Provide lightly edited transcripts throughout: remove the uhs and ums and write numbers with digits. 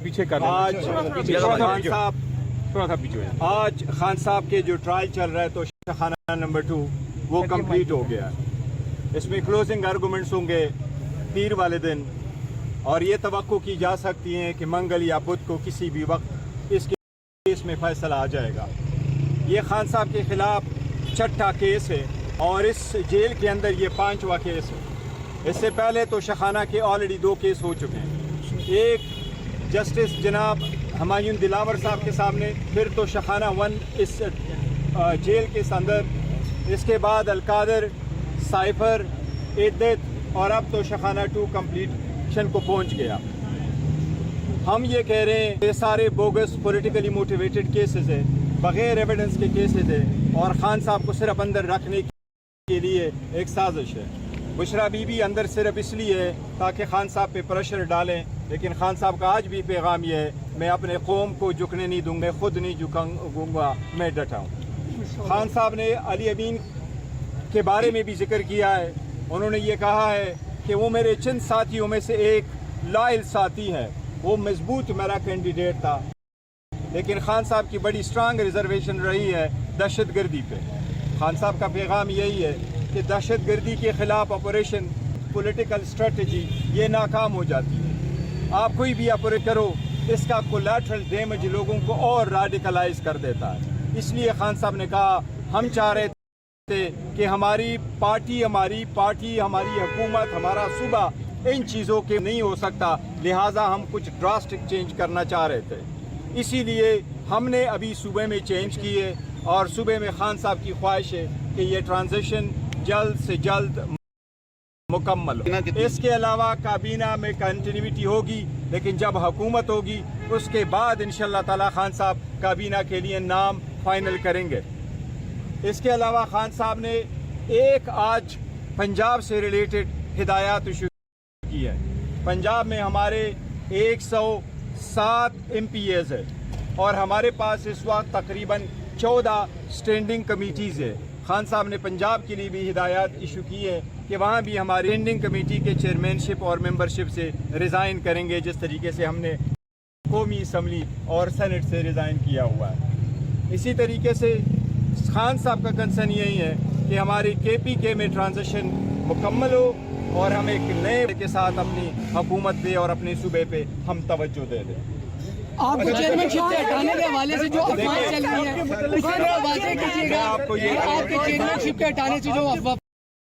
پیچھے کر آج خان صاحب کے جو ٹرائل چل رہا ہے تو شاخانہ نمبر 2 وہ کمپلیٹ ہو گیا. اس میں کلوزنگ آرگومنٹس ہوں گے پیر والے دن, اور یہ توقع کی جا سکتی ہیں کہ منگل یا بدھ کو کسی بھی وقت اس کیس میں فیصلہ آ جائے گا. یہ خان صاحب کے خلاف 6واں کیس ہے اور اس جیل کے اندر یہ 5واں کیس ہے. اس سے پہلے تو شاخانہ کے آلریڈی 2 کیس ہو چکے ہیں. ایک جسٹس جناب ہمایوں دلاور صاحب کے سامنے, پھر تو شاخانہ 1 اس جیل کے اندر, اس کے بعد القادر, سائفر, عدت, اور اب تو شاخانہ 2 کمپلیشن کو پہنچ گیا. ہم یہ کہہ رہے ہیں یہ سارے بوگس پولیٹیکلی موٹیویٹڈ کیسز ہیں, بغیر ایویڈنس کے کیسز ہیں, اور خان صاحب کو صرف اندر رکھنے کے لیے ایک سازش ہے. بشرا بی بی اندر صرف اس لیے ہے تاکہ خان صاحب پہ پریشر ڈالیں, لیکن خان صاحب کا آج بھی پیغام یہ ہے میں اپنے قوم کو جھکنے نہیں دوں گا, خود نہیں جھکوں گا, میں ڈٹا ہوں. خان صاحب نے علی امین کے بارے میں بھی ذکر کیا ہے. انہوں نے یہ کہا ہے کہ وہ میرے چند ساتھیوں میں سے ایک لائل ساتھی ہے, وہ مضبوط میرا کینڈیڈیٹ تھا, لیکن خان صاحب کی بڑی اسٹرانگ ریزرویشن رہی ہے دہشت گردی پہ. خان صاحب کا پیغام یہی ہے کہ دہشت گردی کے خلاف آپریشن پولیٹیکل اسٹریٹجی یہ ناکام ہو جاتی ہے. آپ کوئی بھی آپریٹ کرو, اس کا کولیٹرل ڈیمیج لوگوں کو اور راڈیکلائز کر دیتا ہے. اس لیے خان صاحب نے کہا ہم چاہ رہے تھے کہ ہماری پارٹی, ہماری حکومت, ہمارا صوبہ ان چیزوں کے نہیں ہو سکتا, لہٰذا ہم کچھ ڈراسٹک چینج کرنا چاہ رہے تھے. اسی لیے ہم نے ابھی صوبے میں چینج کیے, اور صوبے میں خان صاحب کی خواہش ہے کہ یہ ٹرانزیشن جلد سے جلد مکمل ہو. اس کے علاوہ کابینہ میں کنٹینیوٹی ہوگی, لیکن جب حکومت ہوگی اس کے بعد انشاءاللہ تعالی خان صاحب کابینہ کے لیے نام فائنل کریں گے. اس کے علاوہ خان صاحب نے ایک آج پنجاب سے ریلیٹڈ ہدایات ایشو کی ہے. پنجاب میں ہمارے 107 MPAs ہے, اور ہمارے پاس اس وقت تقریباً 14 اسٹینڈنگ کمیٹیز ہے. خان صاحب نے پنجاب کے لیے بھی ہدایات ایشو کی ہے کہ وہاں بھی ہماری اسٹینڈنگ کمیٹی کے چیئرمین شپ اور ممبرشپ سے ریزائن کریں گے, جس طریقے سے ہم نے قومی اسمبلی اور سینٹ سے ریزائن کیا ہوا ہے. اسی طریقے سے خان صاحب کا کنسرن یہی ہے کہ ہماری KPK میں ٹرانزیشن مکمل ہو, اور ہم ایک نئے کے ساتھ اپنی حکومت پہ اور اپنے صوبے پہ ہم توجہ دے دیں. آپ کو چیئرمین شپ سے ہٹانے کے حوالے سے جو افواہ چل رہی ہے اس میں واضح کیجیے گا. آپ کے چیئرمین شپ کے ہٹانے سے جو افواہ,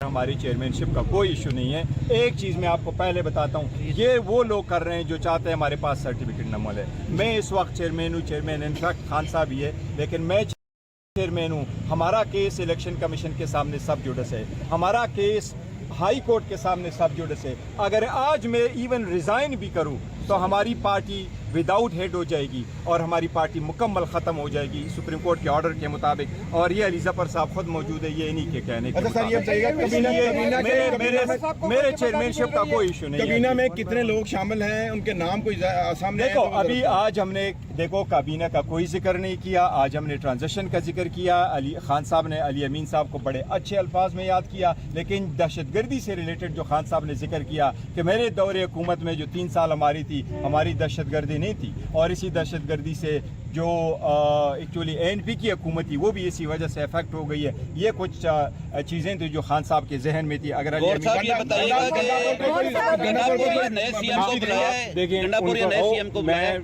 ہماری چیئرمین شپ کا کوئی ایشو نہیں ہے. ایک چیز میں آپ کو پہلے بتاتا ہوں, یہ وہ لوگ کر رہے ہیں جو چاہتے ہیں ہمارے پاس سرٹیفکیٹ نہ ملے. میں اس وقت چیئرمین ہوں, چیئرمین انفیکٹ خان صاحب ہی ہے, لیکن میں چیئرمین ہوں. ہمارا کیس الیکشن کمیشن کے سامنے سب جوڈس ہے, ہمارا کیس ہائی کورٹ کے سامنے سب جوڈس ہے. اگر آج میں ایون ریزائن بھی کروں تو ہماری پارٹی وداؤٹ ہیڈ ہو جائے گی, اور ہماری پارٹی مکمل ختم ہو جائے گی سپریم کورٹ کے آرڈر کے مطابق. اور یہ علی ظفر صاحب خود موجود ہے, یہ انہی کے کہنے کے میرے چیئرمین شپ کا کوئی ایشو نہیں ہے. کابینہ میں کتنے لوگ شامل ہیں, ان کے نام کوئی سامنے؟ دیکھو ابھی آج ہم نے کابینہ کا کوئی ذکر نہیں کیا. آج ہم نے ٹرانزیکشن کا ذکر کیا. خان صاحب نے علی امین صاحب کو بڑے اچھے الفاظ میں یاد کیا, لیکن دہشت گردی سے ریلیٹڈ جو خان صاحب نے ذکر کیا کہ میرے دور حکومت میں جو 3 سال ہماری تھی, ہماری دہشت گردی نہیں تھی, اور اسی دہشت گردی سے جو ایکچولی ANP کی حکومت تھی وہ بھی اسی وجہ سے افیکٹ ہو گئی ہے. یہ کچھ چیزیں تھیں جو خان صاحب کے ذہن میں تھی. اگر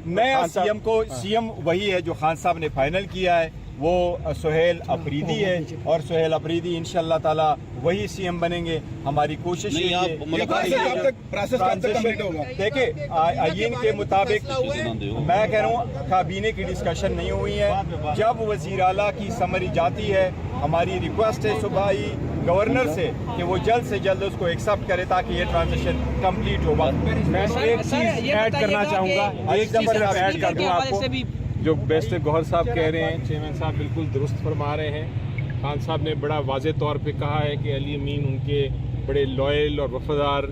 نیا سی ایم وہی ہے جو خان صاحب نے فائنل کیا ہے, وہ سہیل افریدی ہے, اور سہیل افریدی انشاءاللہ تعالی وہی سی ایم بنیں گے. ہماری کوشش دیکھیں آئین کے مطابق, میں کہہ رہا ہوں کابینہ کی ڈسکشن نہیں ہوئی ہے. جب وزیر اعلیٰ کی سمری جاتی ہے, ہماری ریکویسٹ ہے صبح ہی گورنر سے کہ وہ جلد سے جلد اس کو ایکسپٹ کرے تاکہ یہ ٹرانزیکشن کمپلیٹ ہو. میں ایک چیز ایڈ کرنا چاہوں گا, ایک چیز ایڈ کر دوں آپ کو. جو بیسٹر گوہر صاحب کہہ رہے ہیں, چیئرمین صاحب بالکل درست فرما رہے ہیں. خان صاحب نے بڑا واضح طور پہ کہا ہے کہ علی امین ان کے بڑے لائل اور وفادار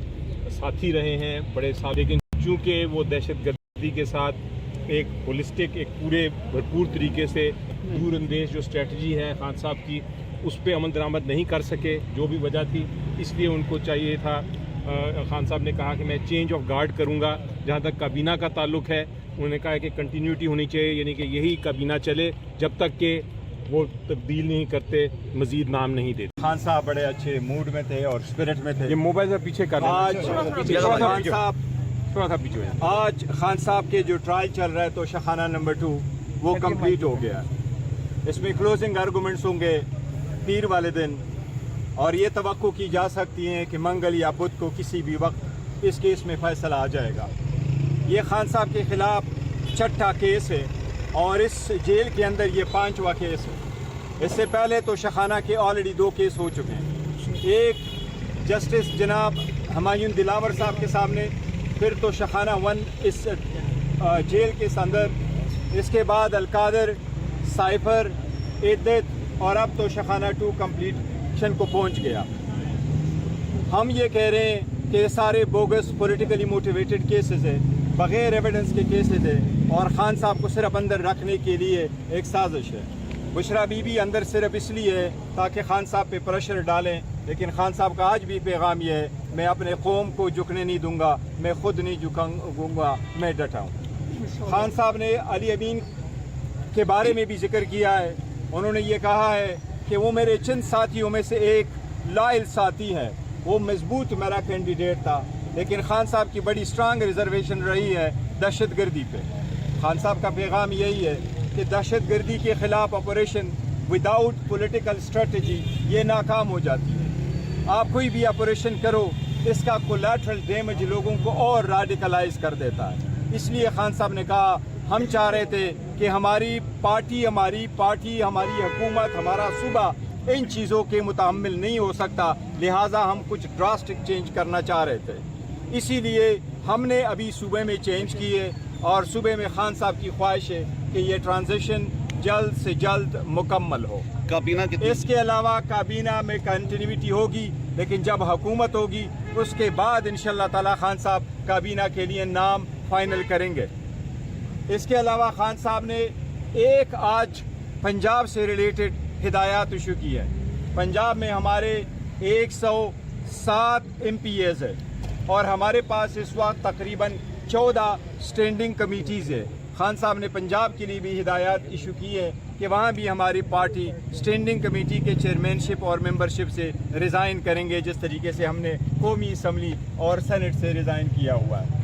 ساتھی رہے ہیں, بڑے ساتھ, لیکن چونکہ وہ دہشت گردی کے ساتھ ایک ہولسٹک, ایک پورے بھرپور طریقے سے دور اندیش جو اسٹریٹجی ہے خان صاحب کی, اس پہ عمل درآمد نہیں کر سکے, جو بھی وجہ تھی. اس لیے ان کو چاہیے تھا, خان صاحب نے کہا کہ میں چینج آف گارڈ کروں گا. جہاں تک کابینہ کا تعلق ہے, انہوں نے کہا ہے کہ کنٹینیوٹی ہونی چاہیے، یعنی کہ یہی کابینہ چلے جب تک کہ وہ تبدیل نہیں کرتے، مزید نام نہیں دیتے۔ خان صاحب بڑے اچھے موڈ میں تھے اور اسپرٹ میں تھے۔ یہ موبائل سے پیچھے کر آج تھوڑا سا پیچھے آج خان صاحب کے جو ٹرائل چل رہا ہے تو شخانہ نمبر 2 وہ کمپلیٹ ہو گیا۔ اس میں کلوزنگ آرگومنٹس ہوں گے پیر والے دن، اور یہ توقع کی جا سکتی ہے کہ منگل یا بدھ کو کسی بھی وقت اس کیس میں فیصلہ آ جائے گا۔ یہ خان صاحب کے خلاف چھٹا کیس ہے اور اس جیل کے اندر یہ 5واں کیس ہے۔ اس سے پہلے تو شخانہ کے آلریڈی 2 کیس ہو چکے ہیں، ایک جسٹس جناب ہمایوں دلاور صاحب کے سامنے، پھر تو شخانہ 1 اس جیل کے اندر، اس کے بعد القادر، سائفر، عدت، اور اب تو شخانہ 2 کمپلیشن کو پہنچ گیا۔ ہم یہ کہہ رہے ہیں کہ یہ سارے بوگس پولیٹیکلی موٹیویٹڈ کیسز ہیں، بغیر ایویڈنس کے کیسز ہیں، اور خان صاحب کو صرف اندر رکھنے کے لیے ایک سازش ہے۔ بشرا بی بی اندر صرف اس لیے ہے تاکہ خان صاحب پہ پریشر ڈالیں، لیکن خان صاحب کا آج بھی پیغام یہ ہے، میں اپنے قوم کو جھکنے نہیں دوں گا، میں خود نہیں جھکوں گا، میں ڈٹا ہوں۔ خان صاحب نے علی امین کے بارے میں بھی ذکر کیا ہے، انہوں نے یہ کہا ہے کہ وہ میرے چند ساتھیوں میں سے ایک لائل ساتھی ہے، وہ مضبوط میرا کینڈیڈیٹ تھا، لیکن خان صاحب کی بڑی سٹرانگ ریزرویشن رہی ہے دہشت گردی پہ۔ خان صاحب کا پیغام یہی ہے کہ دہشت گردی کے خلاف آپریشن وداؤٹ پولیٹیکل اسٹریٹجی یہ ناکام ہو جاتی ہے۔ آپ کوئی بھی آپریشن کرو، اس کا کولیٹرل ڈیمیج لوگوں کو اور ریڈیکلائز کر دیتا ہے۔ اس لیے خان صاحب نے کہا ہم چاہ رہے تھے کہ ہماری پارٹی، ہماری حکومت، ہمارا صوبہ ان چیزوں کے متحمل نہیں ہو سکتا، لہٰذا ہم کچھ ڈراسٹک چینج کرنا چاہ رہے تھے۔ اسی لیے ہم نے ابھی صوبے میں چینج کیے، اور صوبے میں خان صاحب کی خواہش ہے کہ یہ ٹرانزیشن جلد سے جلد مکمل ہو۔ اس کے علاوہ کابینہ میں کنٹینیوٹی ہوگی، لیکن جب حکومت ہوگی اس کے بعد انشاءاللہ تعالی خان صاحب کابینہ کے لیے نام فائنل کریں گے۔ اس کے علاوہ خان صاحب نے ایک آج پنجاب سے ریلیٹڈ ہدایات ایشو کی ہے۔ پنجاب میں ہمارے 107 MPAs ہے، اور ہمارے پاس اس وقت تقریباً 14 اسٹینڈنگ کمیٹیز ہے۔ خان صاحب نے پنجاب کے لیے بھی ہدایات ایشو کی ہے کہ وہاں بھی ہماری پارٹی اسٹینڈنگ کمیٹی کے چیئرمین شپ اور ممبرشپ سے ریزائن کریں گے، جس طریقے سے ہم نے قومی اسمبلی اور سینٹ سے ریزائن کیا ہوا ہے۔